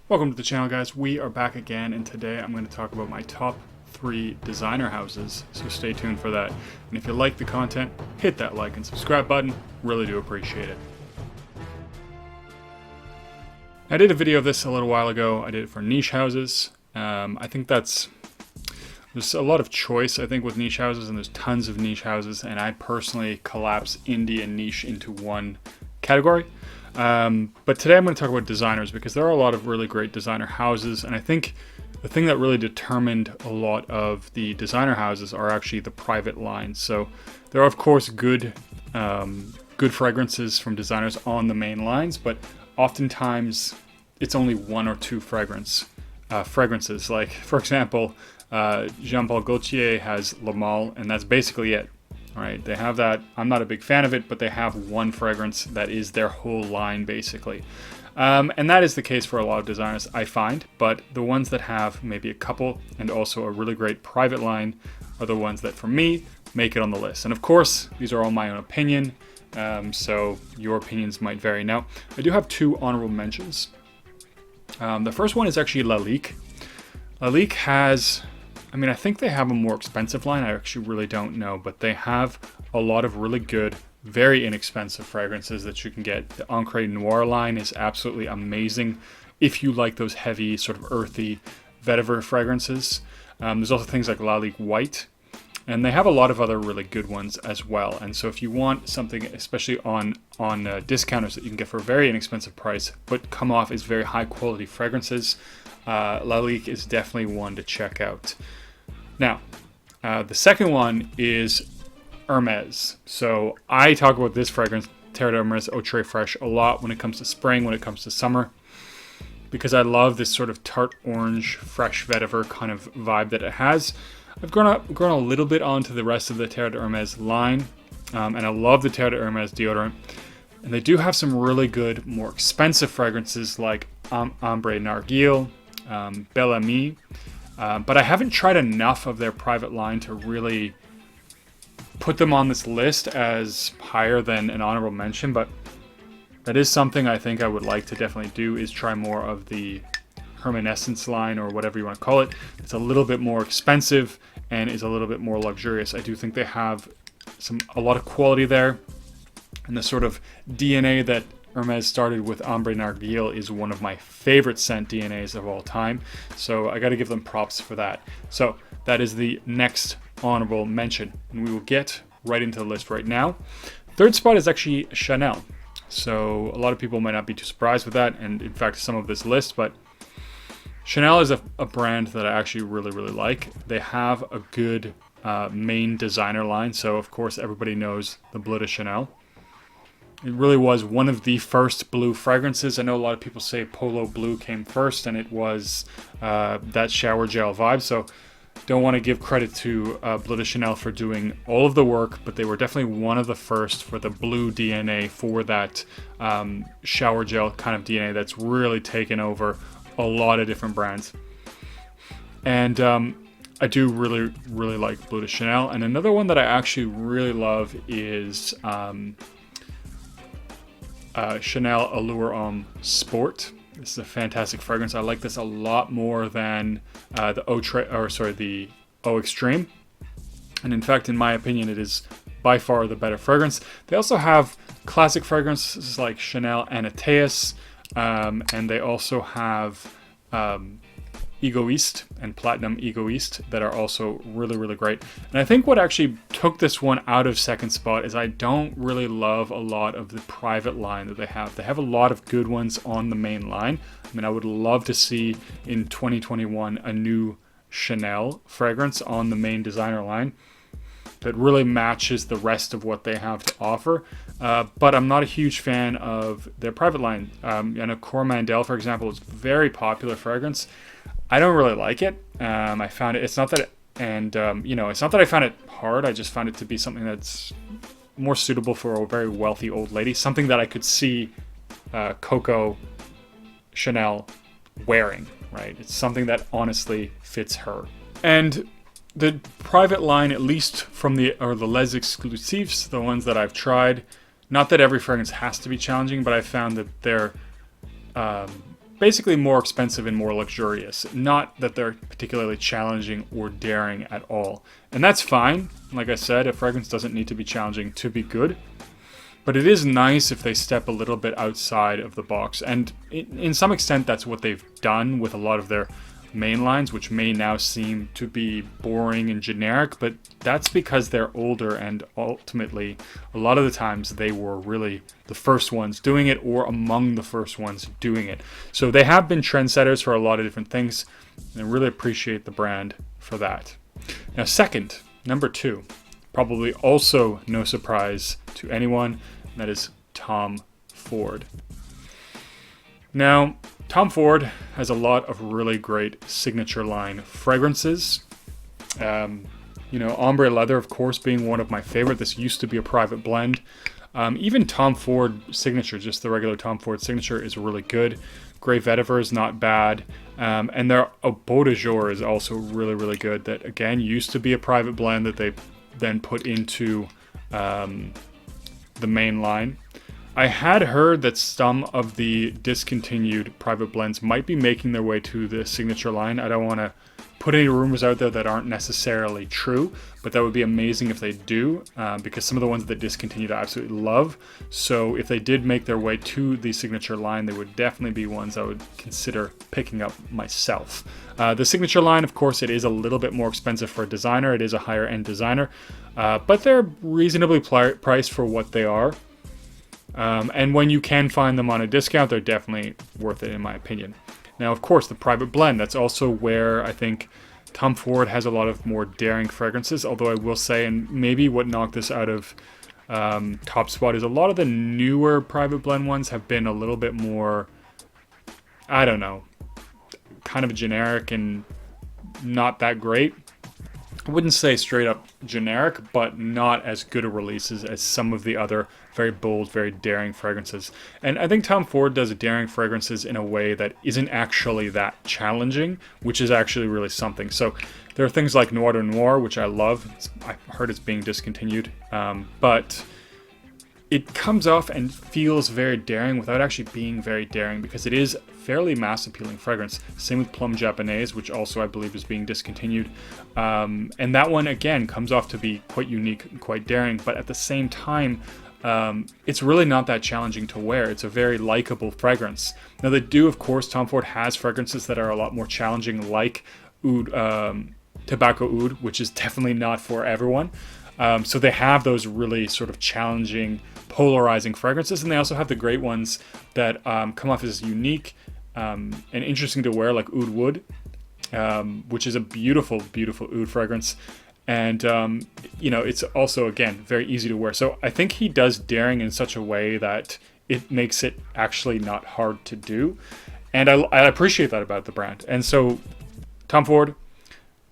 Welcome to the channel, guys. We are back again, and today I'm going to talk about my top 3 designer houses, so stay tuned for that. And if you like the content, hit that like and subscribe button. Really do appreciate it. I did a video of this a little while ago. I did it for niche houses. I think there's a lot of choice, I think, with niche houses, and there's tons of niche houses, and I personally collapse indie and niche into one category. But today I'm going to talk about designers, because there are a lot of really great designer houses, and I think the thing that really determined a lot of the designer houses are actually the private lines. So there are, of course, good fragrances from designers on the main lines, but oftentimes it's only one or two fragrances. Like, for example, Jean Paul Gaultier has Le Male, and that's basically it. All right, they have that. I'm not a big fan of it, but they have one fragrance that is their whole line, basically. And that is the case for a lot of designers, I find. But the ones that have maybe a couple and also a really great private line are the ones that, for me, make it on the list. And of course, these are all my own opinion, so your opinions might vary. Now, I do have 2 honorable mentions. The first one is actually Lalique. Lalique has... I think they have a more expensive line. I actually really don't know, but they have a lot of really good, very inexpensive fragrances that you can get. The Encre Noir line is absolutely amazing if you like those heavy, sort of earthy vetiver fragrances. There's also things like Lalique White, and they have a lot of other really good ones as well. And so if you want something, especially on discounters that you can get for a very inexpensive price, but come off as very high quality fragrances, Lalique is definitely one to check out. Now, the second one is Hermes. So I talk about this fragrance, Terre d'Hermes Eau Très Fraîche, a lot when it comes to spring, when it comes to summer, because I love this sort of tart orange, fresh vetiver kind of vibe that it has. I've grown a little bit onto the rest of the Terre d'Hermes line, and I love the Terre d'Hermes deodorant. And they do have some really good, more expensive fragrances like Ambre Narguil, Bel Ami, but I haven't tried enough of their private line to really put them on this list as higher than an honorable mention, but that is something I think I would like to definitely do, is try more of the Hermescence line, or whatever you want to call it. It's a little bit more expensive and is a little bit more luxurious. I do think they have a lot of quality there, and the sort of DNA that Hermes started with Ambre Narguil is one of my favorite scent DNAs of all time, so I got to give them props for that. So that is the next honorable mention, and we will get right into the list right now. Third spot is actually Chanel. So a lot of people might not be too surprised with that, and in fact some of this list, but Chanel is a brand that I actually really like. They have a good main designer line, so of course everybody knows the Bleu de Chanel. It really was one of the first blue fragrances. I know a lot of people say Polo Blue came first, and it was that shower gel vibe. So don't want to give credit to Bleu de Chanel for doing all of the work, but they were definitely one of the first for the blue DNA, for that shower gel kind of DNA that's really taken over a lot of different brands. And I do really like Bleu de Chanel. And another one that I actually really love is Chanel Allure Homme Sport. This is a fantastic fragrance. I like this a lot more than the Eau Extreme. And in fact, in my opinion, it is by far the better fragrance. They also have classic fragrances like Chanel Anateus, and they also have Egoiste and Platinum Egoiste that are also really great. And I think what actually took this one out of second spot is I don't really love a lot of the private line that they have. They have a lot of good ones on the main line. I would love to see in 2021 a new Chanel fragrance on the main designer line that really matches the rest of what they have to offer. But I'm not a huge fan of their private line. I know Coromandel, for example, is a very popular fragrance. I don't really like it. I found it. It's not that, it's not that I found it hard. I just found it to be something that's more suitable for a very wealthy old lady. Something that I could see Coco Chanel wearing. Right? It's something that honestly fits her. And the private line, at least from the Les Exclusifs, the ones that I've tried. Not that every fragrance has to be challenging, but I found that they're basically more expensive and more luxurious. Not that they're particularly challenging or daring at all. And that's fine. Like I said, a fragrance doesn't need to be challenging to be good. But it is nice if they step a little bit outside of the box. And in some extent, that's what they've done with a lot of their main lines, which may now seem to be boring and generic, but that's because they're older, and ultimately a lot of the times they were really the first ones doing it, or among the first ones doing it. So they have been trendsetters for a lot of different things, and I really appreciate the brand for that. Now, second, number 2, probably also no surprise to anyone, and that is Tom Ford. Now, Tom Ford has a lot of really great signature line fragrances. Ombre leather, of course, being one of my favorite. This used to be a private blend. Even Tom Ford signature, just the regular Tom Ford signature, is really good. Grey Vetiver is not bad. And their Beau de Jour is also really, really good. That, again, used to be a private blend that they then put into the main line. I had heard that some of the discontinued private blends might be making their way to the signature line. I don't want to put any rumors out there that aren't necessarily true, but that would be amazing if they do, because some of the ones that discontinued I absolutely love. So if they did make their way to the signature line, they would definitely be ones I would consider picking up myself. The signature line, of course, it is a little bit more expensive for a designer. It is a higher end designer, but they're reasonably priced for what they are. And when you can find them on a discount, they're definitely worth it, in my opinion. Now, of course, the private blend, that's also where I think Tom Ford has a lot of more daring fragrances, although I will say, and maybe what knocked this out of top spot, is a lot of the newer private blend ones have been a little bit more, I don't know, kind of generic and not that great. I wouldn't say straight up generic, but not as good a releases as some of the other very bold, very daring fragrances. And I think Tom Ford does daring fragrances in a way that isn't actually that challenging, which is actually really something. So there are things like Noir de Noir, which I love. I heard it's being discontinued, but it comes off and feels very daring without actually being very daring, because it is fairly mass appealing fragrance. Same with Plum Japonaise, which also I believe is being discontinued. And that one, again, comes off to be quite unique and quite daring, but at the same time, it's really not that challenging to wear. It's a very likable fragrance. Now they do, of course, Tom Ford has fragrances that are a lot more challenging, like Oud, Tobacco Oud, which is definitely not for everyone. So they have those really sort of challenging, polarizing fragrances, and they also have the great ones that come off as unique and interesting to wear, like Oud Wood, which is a beautiful, beautiful oud fragrance. And, it's also, again, very easy to wear. So I think he does daring in such a way that it makes it actually not hard to do. And I appreciate that about the brand. And so Tom Ford,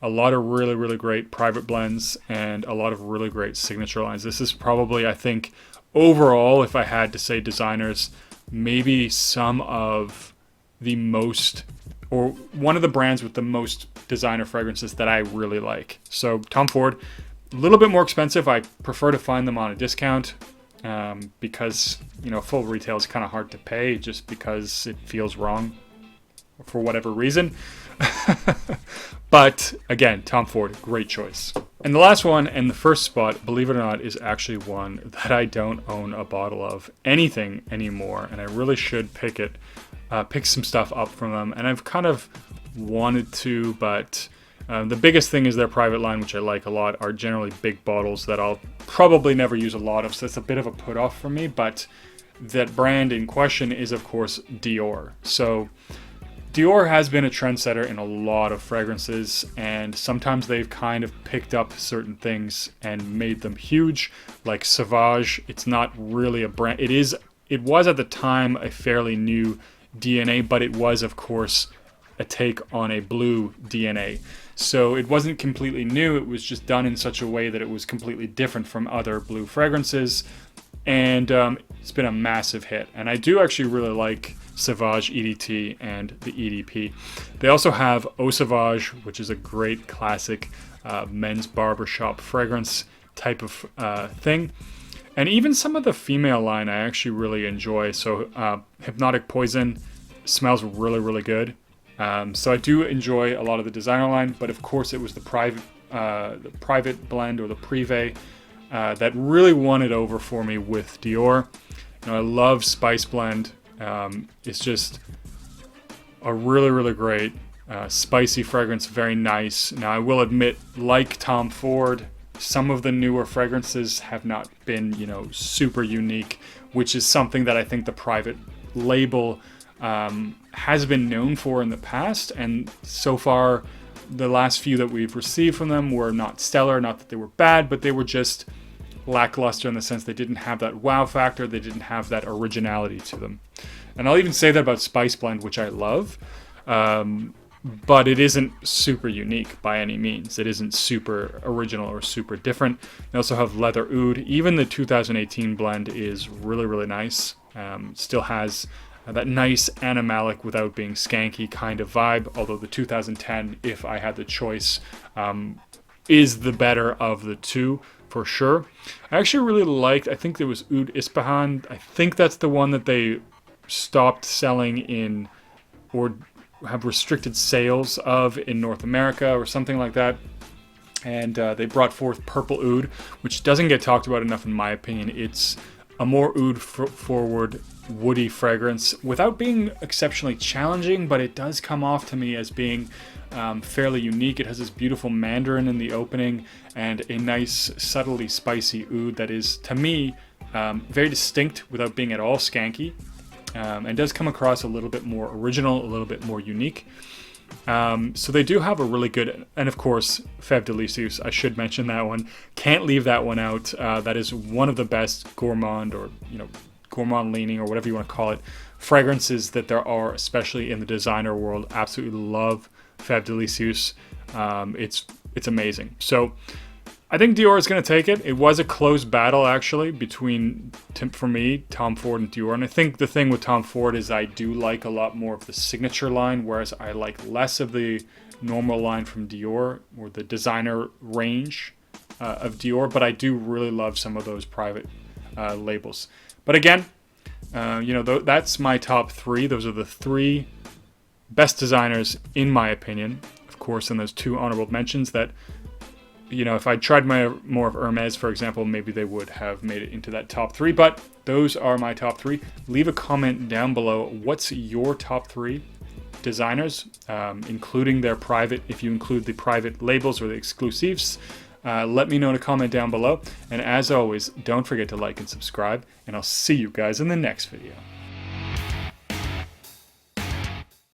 a lot of really, really great private blends and a lot of really great signature lines. This is probably, I think, overall, if I had to say designers, maybe some of the most, or one of the brands with the most designer fragrances that I really like. So Tom Ford, a little bit more expensive. I prefer to find them on a discount because, full retail is kind of hard to pay just because it feels wrong for whatever reason. But again, Tom Ford, great choice. And the last one, and the first spot, believe it or not, is actually one that I don't own a bottle of anything anymore, and I really should pick some stuff up from them. And I've kind of wanted to, but the biggest thing is their private line, which I like a lot, are generally big bottles that I'll probably never use a lot of, so it's a bit of a put off for me. But that brand in question is, of course, Dior. So Dior has been a trendsetter in a lot of fragrances, and sometimes they've kind of picked up certain things and made them huge, like Sauvage. It's not really a brand. It was at the time a fairly new DNA, but it was, of course, a take on a blue DNA. So it wasn't completely new. It was just done in such a way that it was completely different from other blue fragrances, and it's been a massive hit. And I do actually really like Sauvage EDT and the EDP. They also have Eau Sauvage, which is a great classic men's barbershop fragrance type of thing. And even some of the female line I actually really enjoy. So Hypnotic Poison, Smells really, really good. So I do enjoy a lot of the designer line, but of course it was the private blend or the privé that really won it over for me with Dior. I love Spice Blend. It's just a really, really great spicy fragrance, very nice. Now I will admit, like Tom Ford, some of the newer fragrances have not been, super unique, which is something that I think the private label has been known for in the past. And so far, the last few that we've received from them were not stellar. Not that they were bad, but they were just lackluster in the sense they didn't have that wow factor. They didn't have that originality to them. And I'll even say that about Spice Blend, which I love. But it isn't super unique by any means. It isn't super original or super different. They also have Leather Oud. Even the 2018 blend is really, really nice. Still has that nice animalic without being skanky kind of vibe. Although the 2010, if I had the choice, is the better of the two for sure. I actually really liked, I think there was Oud Ispahan. I think that's the one that they stopped selling in, or have restricted sales of in North America or something like that. And they brought forth Purple Oud, which doesn't get talked about enough in my opinion. It's a more oud forward woody fragrance without being exceptionally challenging, but it does come off to me as being fairly unique. It has this beautiful mandarin in the opening and a nice subtly spicy oud that is, to me, very distinct without being at all skanky. And does come across a little bit more original, a little bit more unique. So they do have a really good, and of course, Fève Délicieuse, I should mention that one. Can't leave that one out. That is one of the best gourmand or, gourmand leaning or whatever you want to call it, fragrances that there are, especially in the designer world. Absolutely love Fève Délicieuse. It's amazing. So I think Dior is going to take it. It was a close battle, actually, between, for me, Tom Ford and Dior. And I think the thing with Tom Ford is I do like a lot more of the signature line, whereas I like less of the normal line from Dior or the designer range of Dior. But I do really love some of those private labels. But again, that's my top three. Those are the three best designers, in my opinion. Of course, and those two honorable mentions that, if I tried more of Hermes, for example, maybe they would have made it into that top three. But those are my top three. Leave a comment down below. What's your top three designers, including their private, if you include the private labels or the exclusives? Let me know in a comment down below. And as always, don't forget to like and subscribe. And I'll see you guys in the next video.